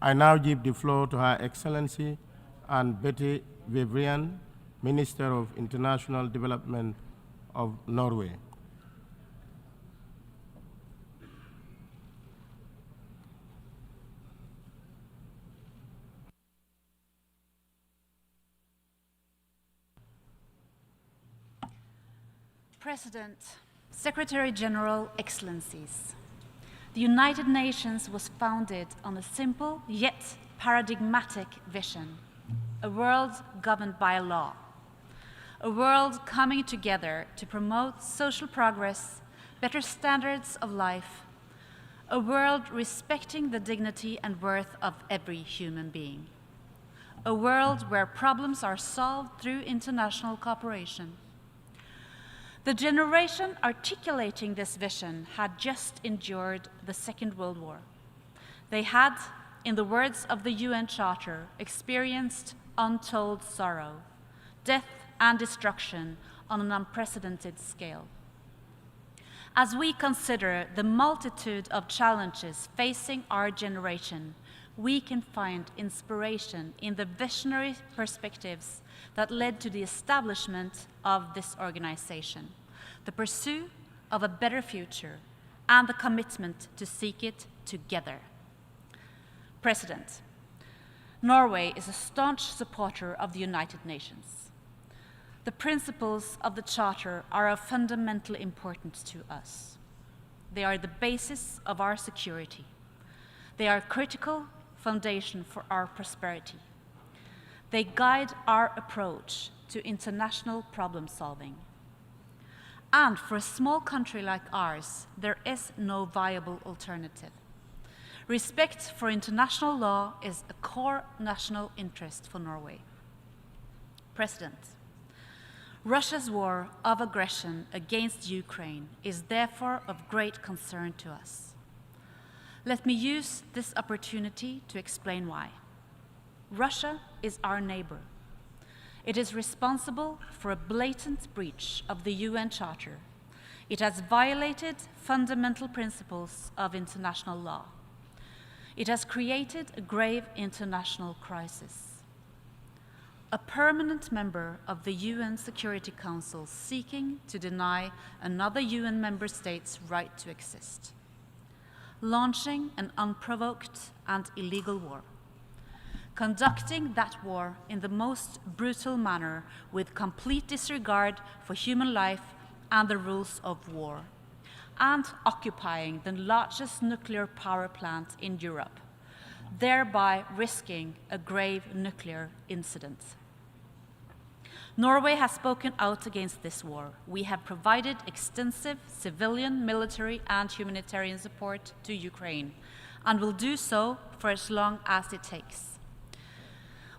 I now give the floor to Her Excellency Anne Beathe, Minister of International Development of Norway. President, Secretary General, Excellencies, the United Nations was founded on a simple yet paradigmatic vision: a world governed by law, a world coming together to promote social progress, better standards of life, a world respecting the dignity and worth of every human being, a world where problems are solved through international cooperation. The generation articulating this vision had just endured the Second World War. They had, in the words of the UN Charter, experienced untold sorrow, death and destruction on an unprecedented scale. As we consider the multitude of challenges facing our generation, we can find inspiration in the visionary perspectives that led to the establishment of this organization, the pursuit of a better future, and the commitment to seek it together. President, Norway is a staunch supporter of the United Nations. The principles of the Charter are of fundamental importance to us. They are the basis of our security. They are a critical foundation for our prosperity. They guide our approach to international problem solving. And for a small country like ours, there is no viable alternative. Respect for international law is a core national interest for Norway. President, Russia's war of aggression against Ukraine is therefore of great concern to us. Let me use this opportunity to explain why. Russia is our neighbor. It is responsible for a blatant breach of the UN Charter. It has violated fundamental principles of international law. It has created a grave international crisis. A permanent member of the UN Security Council seeking to deny another UN member state's right to exist. Launching an unprovoked and illegal war. Conducting that war in the most brutal manner with complete disregard for human life and the rules of war, and occupying the largest nuclear power plant in Europe, thereby risking a grave nuclear incident. Norway has spoken out against this war. We have provided extensive civilian, military, and humanitarian support to Ukraine, and will do so for as long as it takes.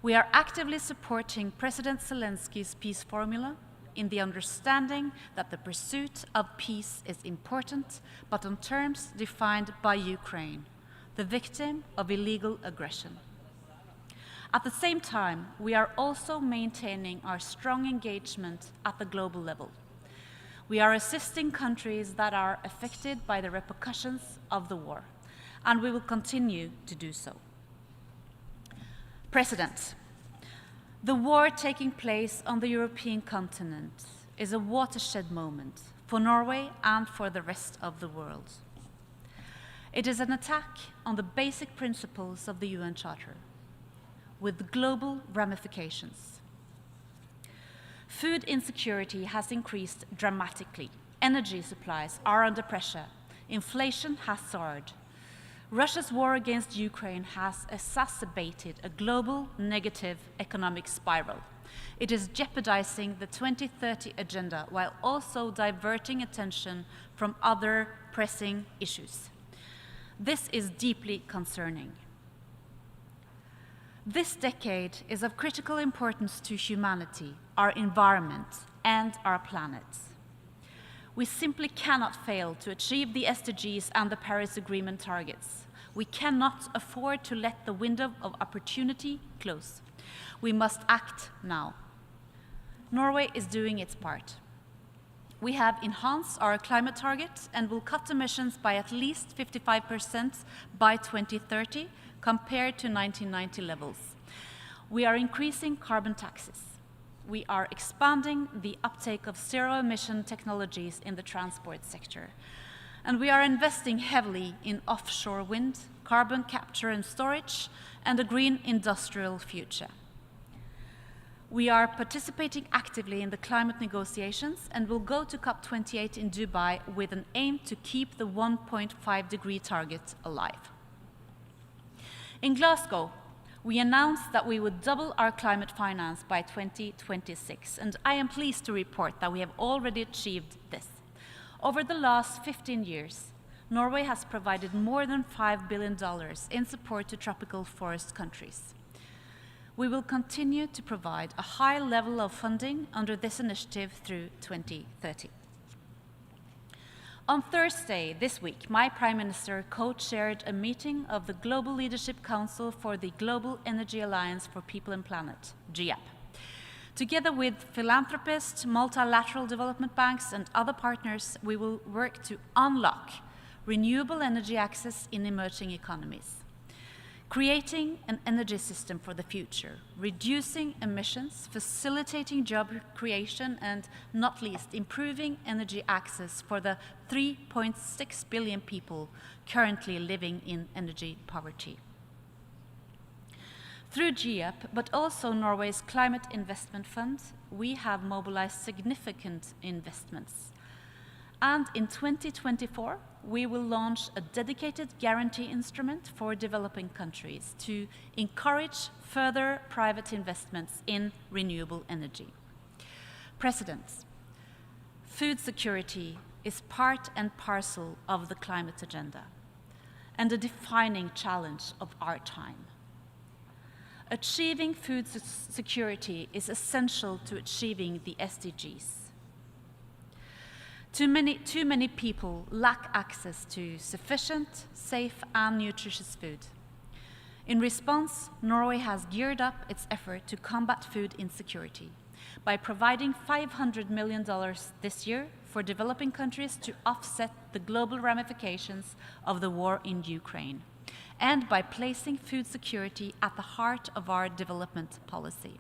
We are actively supporting President Zelensky's peace formula in the understanding that the pursuit of peace is important, but on terms defined by Ukraine, the victim of illegal aggression. At the same time, we are also maintaining our strong engagement at the global level. We are assisting countries that are affected by the repercussions of the war, and we will continue to do so. President, the war taking place on the European continent is a watershed moment for Norway and for the rest of the world. It is an attack on the basic principles of the UN Charter, with global ramifications. Food insecurity has increased dramatically. Energy supplies are under pressure. Inflation has soared. Russia's war against Ukraine has exacerbated a global negative economic spiral. It is jeopardizing the 2030 agenda while also diverting attention from other pressing issues. This is deeply concerning. This decade is of critical importance to humanity, our environment, and our planet. We simply cannot fail to achieve the SDGs and the Paris Agreement targets. We cannot afford to let the window of opportunity close. We must act now. Norway is doing its part. We have enhanced our climate target and will cut emissions by at least 55% by 2030 compared to 1990 levels. We are increasing carbon taxes. We are expanding the uptake of zero-emission technologies in the transport sector. And we are investing heavily in offshore wind, carbon capture and storage, and a green industrial future. We are participating actively in the climate negotiations and will go to COP28 in Dubai with an aim to keep the 1.5-degree target alive. In Glasgow, we announced that we would double our climate finance by 2026, and I am pleased to report that we have already achieved this. Over the last 15 years, Norway has provided more than $5 billion in support to tropical forest countries. We will continue to provide a high level of funding under this initiative through 2030. On Thursday this week, my Prime Minister co-chaired a meeting of the Global Leadership Council for the Global Energy Alliance for People and Planet, GEAP. Together with philanthropists, multilateral development banks, and other partners, we will work to unlock renewable energy access in emerging economies, creating an energy system for the future, reducing emissions, facilitating job creation, and not least, improving energy access for the 3.6 billion people currently living in energy poverty. Through GEAP, but also Norway's Climate Investment Fund, we have mobilized significant investments. And in 2024, we will launch a dedicated guarantee instrument for developing countries to encourage further private investments in renewable energy. President, food security is part and parcel of the climate agenda and a defining challenge of our time. Achieving food security is essential to achieving the SDGs. Too many people lack access to sufficient, safe, and nutritious food. In response, Norway has geared up its effort to combat food insecurity by providing $500 million this year for developing countries to offset the global ramifications of the war in Ukraine, and by placing food security at the heart of our development policy.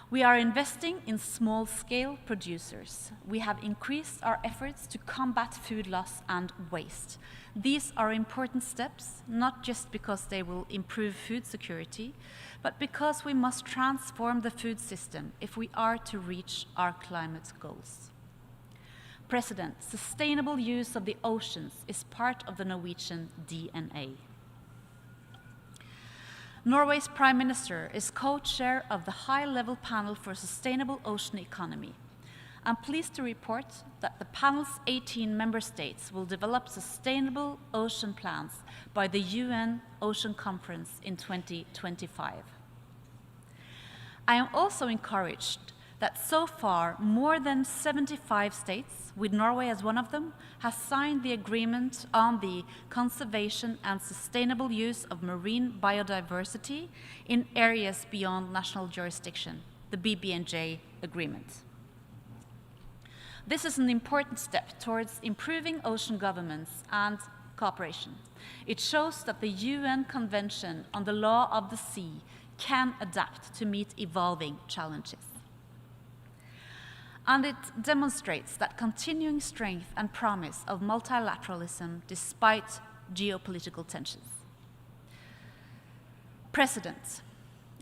We are investing in small-scale producers. We have increased our efforts to combat food loss and waste. These are important steps, not just because they will improve food security, but because we must transform the food system if we are to reach our climate goals. President, sustainable use of the oceans is part of the Norwegian DNA. Norway's Prime Minister is co-chair of the high-level panel for sustainable ocean economy. I'm pleased to report that the panel's 18 member states will develop sustainable ocean plans by the UN Ocean Conference in 2025. I am also encouraged that so far more than 75 states, with Norway as one of them, has signed the agreement on the conservation and sustainable use of marine biodiversity in areas beyond national jurisdiction, the BBNJ agreement. This is an important step towards improving ocean governance and cooperation. It shows that the UN Convention on the Law of the Sea can adapt to meet evolving challenges. And it demonstrates that continuing strength and promise of multilateralism despite geopolitical tensions. President,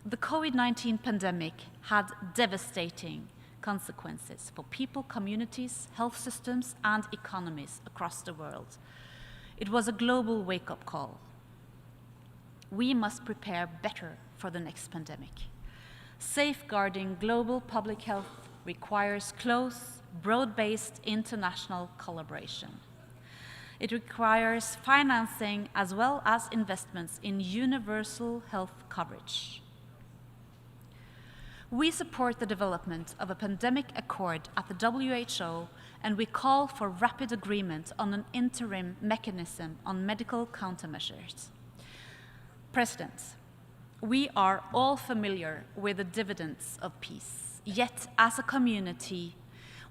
the COVID-19 pandemic had devastating consequences for people, communities, health systems, and economies across the world. It was a global wake-up call. We must prepare better for the next pandemic. Safeguarding global public health requires close, broad-based international collaboration. It requires financing as well as investments in universal health coverage. We support the development of a pandemic accord at the WHO, and we call for rapid agreement on an interim mechanism on medical countermeasures. President, we are all familiar with the dividends of peace. Yet, as a community,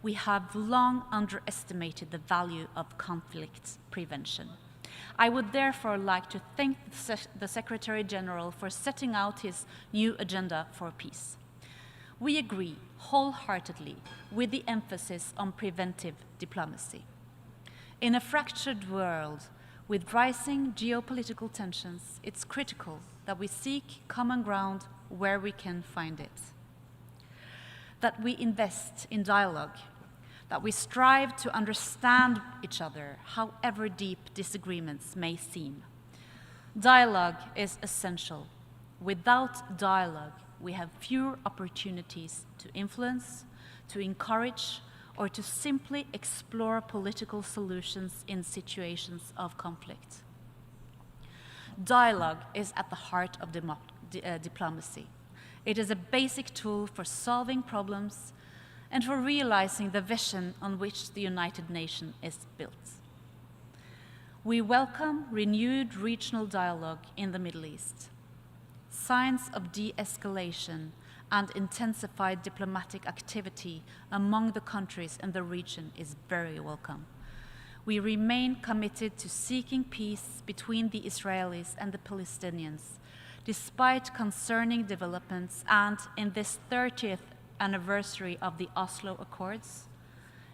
we have long underestimated the value of conflict prevention. I would therefore like to thank the Secretary General for setting out his new agenda for peace. We agree wholeheartedly with the emphasis on preventive diplomacy. In a fractured world with rising geopolitical tensions, it's critical that we seek common ground where we can find it, that we invest in dialogue, that we strive to understand each other, however deep disagreements may seem. Dialogue is essential. Without dialogue, we have fewer opportunities to influence, to encourage, or to simply explore political solutions in situations of conflict. Dialogue is at the heart of diplomacy. It is a basic tool for solving problems and for realizing the vision on which the United Nations is built. We welcome renewed regional dialogue in the Middle East. Signs of de-escalation and intensified diplomatic activity among the countries in the region is very welcome. We remain committed to seeking peace between the Israelis and the Palestinians, despite concerning developments, and in this 30th anniversary of the Oslo Accords,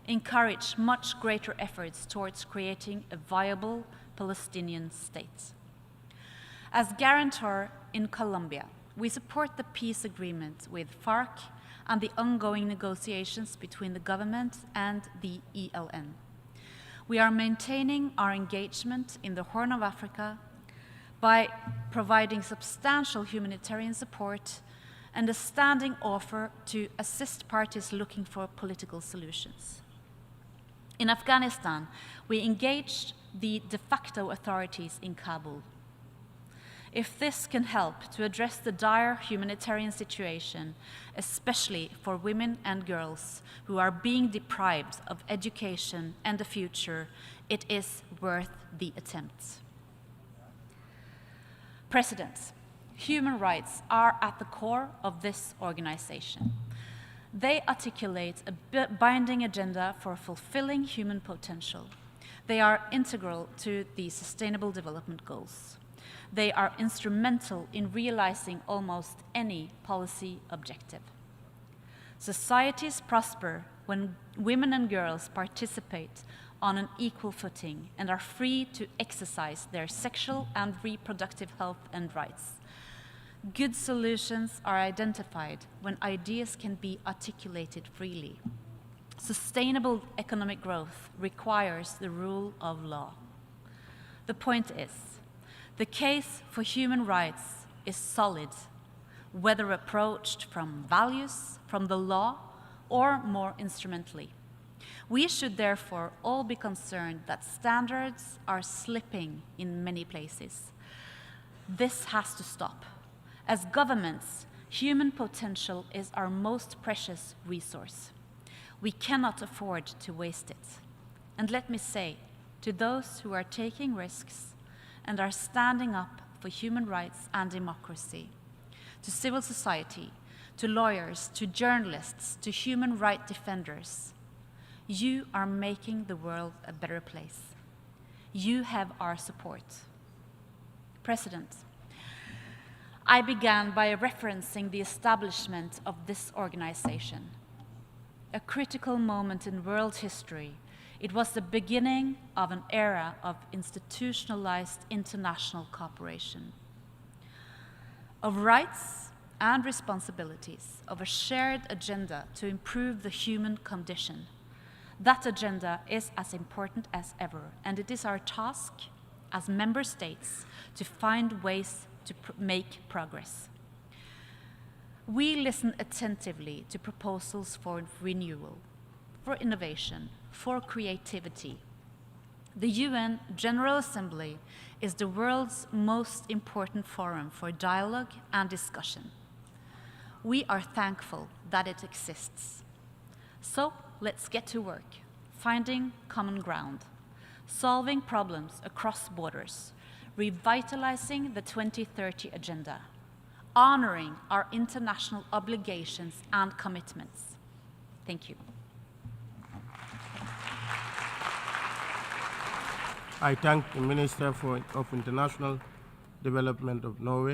encourage much greater efforts towards creating a viable Palestinian state. As guarantor in Colombia, we support the peace agreement with FARC and the ongoing negotiations between the government and the ELN. We are maintaining our engagement in the Horn of Africa by providing substantial humanitarian support and a standing offer to assist parties looking for political solutions. In Afghanistan, we engaged the de facto authorities in Kabul. If this can help to address the dire humanitarian situation, especially for women and girls who are being deprived of education and a future, it is worth the attempt. President, human rights are at the core of this organization. They articulate a binding agenda for fulfilling human potential. They are integral to the Sustainable Development Goals. They are instrumental in realizing almost any policy objective. Societies prosper when women and girls participate on an equal footing and are free to exercise their sexual and reproductive health and rights. Good solutions are identified when ideas can be articulated freely. Sustainable economic growth requires the rule of law. The point is, the case for human rights is solid, whether approached from values, from the law, or more instrumentally. We should therefore all be concerned that standards are slipping in many places. This has to stop. As governments, human potential is our most precious resource. We cannot afford to waste it. And let me say, to those who are taking risks and are standing up for human rights and democracy, to civil society, to lawyers, to journalists, to human rights defenders, you are making the world a better place. You have our support. President, I began by referencing the establishment of this organization. A critical moment in world history, it was the beginning of an era of institutionalized international cooperation, of rights and responsibilities, of a shared agenda to improve the human condition. That agenda is as important as ever, and it is our task as member states to find ways to make progress. We listen attentively to proposals for renewal, for innovation, for creativity. The UN General Assembly is the world's most important forum for dialogue and discussion. We are thankful that it exists. So let's get to work, finding common ground, solving problems across borders, revitalizing the 2030 Agenda, honoring our international obligations and commitments. Thank you. I thank the Minister of International Development of Norway.